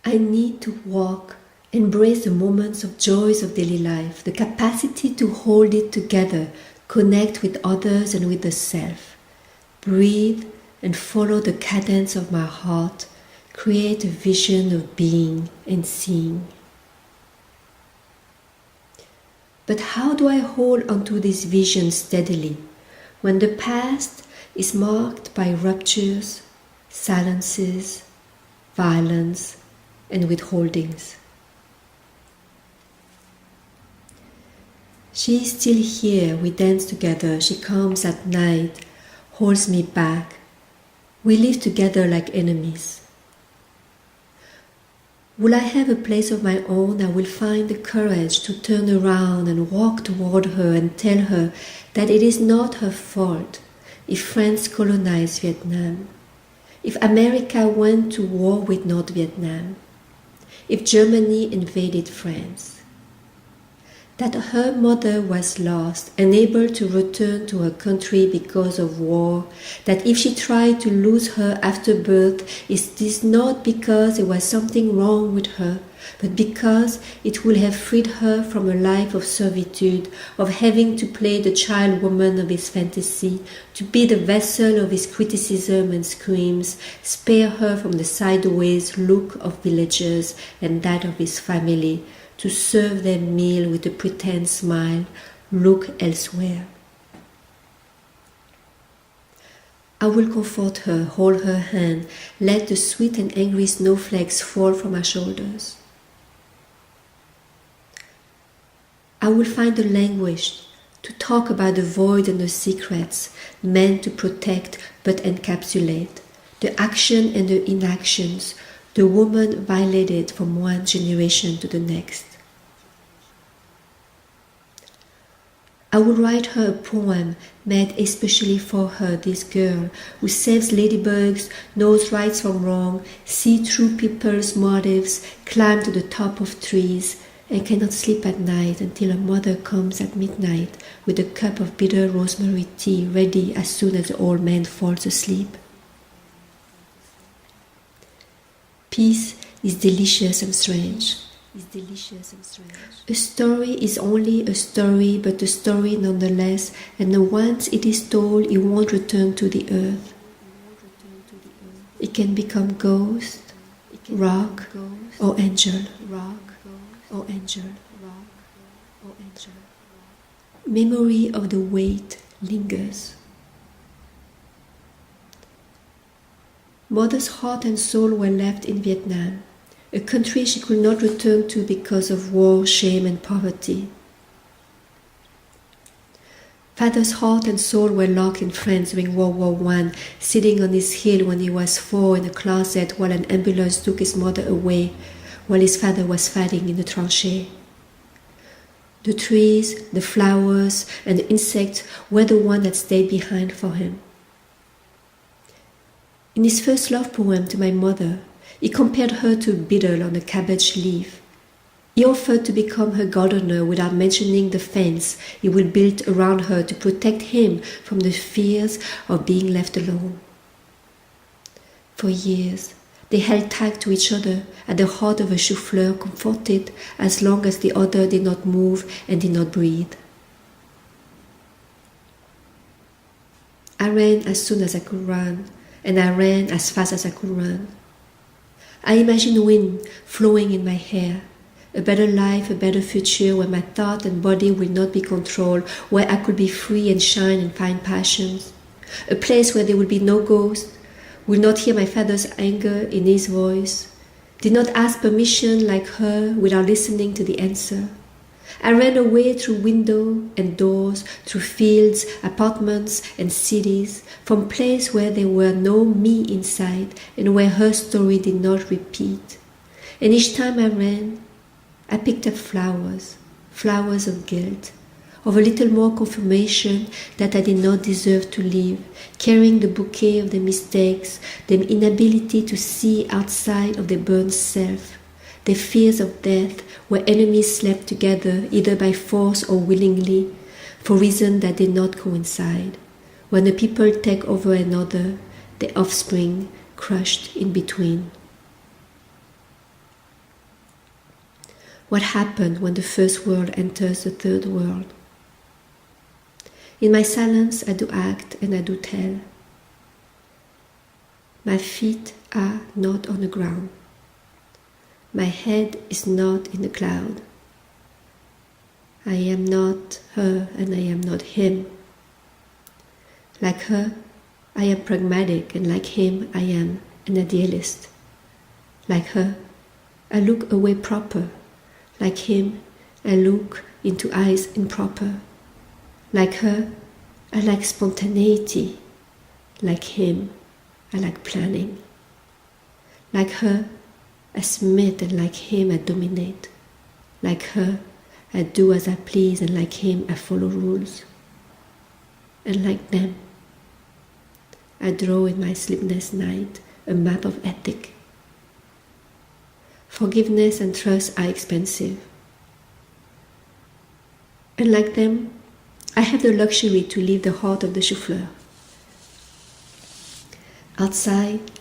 I need to walk, embrace the moments of joys of daily life, the capacity to hold it together, connect with others and with the self. Breathe and follow the cadence of my heart, create a vision of being and seeing. But how do I hold onto this vision steadily when the past is marked by ruptures, silences, violence, and withholdings? She is still here, we dance together, she comes at night, holds me back. We live together like enemies. Will I have a place of my own, I will find the courage to turn around and walk toward her and tell her that it is not her fault if France colonized Vietnam, if America went to war with North Vietnam, if Germany invaded France, that her mother was lost, unable to return to her country because of war, that if she tried to lose her after birth, it is not because there was something wrong with her, but because it would have freed her from a life of servitude, of having to play the child woman of his fantasy, to be the vessel of his criticism and screams, spare her from the sideways look of villagers and that of his family, to serve their meal with a pretend smile, look elsewhere. I will comfort her, hold her hand, let the sweet and angry snowflakes fall from her shoulders. I will find the language to talk about the void and the secrets meant to protect but encapsulate, the action and the inactions, the woman violated from one generation to the next. I will write her a poem made especially for her, this girl, who saves ladybugs, knows right from wrong, sees through people's motives, climbs to the top of trees, and cannot sleep at night until her mother comes at midnight with a cup of bitter rosemary tea ready as soon as the old man falls asleep. Peace is delicious and strange. A story is only a story, but a story nonetheless, and once it is told, it won't return to the earth. It can become ghost, rock, or angel. Memory of the weight lingers. Mother's heart and soul were left in Vietnam, a country she could not return to because of war, shame, and poverty. Father's heart and soul were locked in France during World War I, sitting on his hill when he was 4 in a closet while an ambulance took his mother away, while his father was fighting in the tranchée. The trees, the flowers, and the insects were the ones that stayed behind for him. In his first love poem to my mother, he compared her to a beetle on a cabbage leaf. He offered to become her gardener without mentioning the fence he would build around her to protect him from the fears of being left alone. For years, they held tight to each other at the heart of a chou-fleur, comforted as long as the other did not move and did not breathe. I ran as soon as I could run, and I ran as fast as I could run. I imagined wind flowing in my hair, a better life, a better future where my thought and body will not be controlled, where I could be free and shine and find passions, a place where there will be no ghosts, will not hear my father's anger in his voice, did not ask permission like her without listening to the answer. I ran away through windows and doors, through fields, apartments and cities, from places where there were no me inside and where her story did not repeat. And each time I ran, I picked up flowers, flowers of guilt, of a little more confirmation that I did not deserve to live, carrying the bouquet of the mistakes, the inability to see outside of their burned self, their fears of death, where enemies slept together either by force or willingly, for reasons that did not coincide. When the people take over another, the offspring crushed in between. What happened when the first world enters the third world? In my silence, I do act and I do tell. My feet are not on the ground. My head is not in the cloud. I am not her and I am not him. Like her, I am pragmatic, and like him, I am an idealist. Like her, I look away proper. Like him, I look into eyes improper. Like her, I like spontaneity. Like him, I like planning. Like her, I submit, and like him, I dominate. Like her, I do as I please, and like him, I follow rules. And like them, I draw in my sleepless night a map of ethic. Forgiveness and trust are expensive. And like them, I have the luxury to leave the heart of the chauffeur. Outside,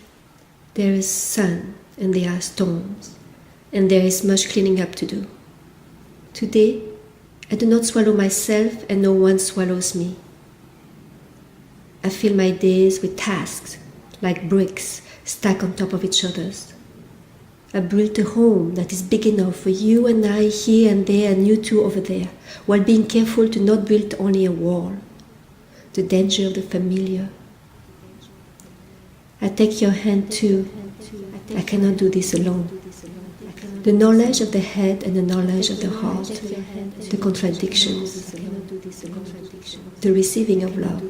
there is sun and there are storms, and there is much cleaning up to do. Today, I do not swallow myself and no one swallows me. I fill my days with tasks, like bricks stacked on top of each other. I built a home that is big enough for you and I here and there and you two over there, while being careful to not build only a wall. The danger of the familiar. I take your hand too. I cannot do this alone. The knowledge of the head and the knowledge of the heart, the contradictions, the receiving of love.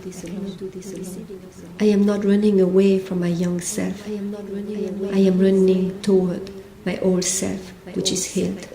I am not running away from my young self. I am running toward my old self, which is healed.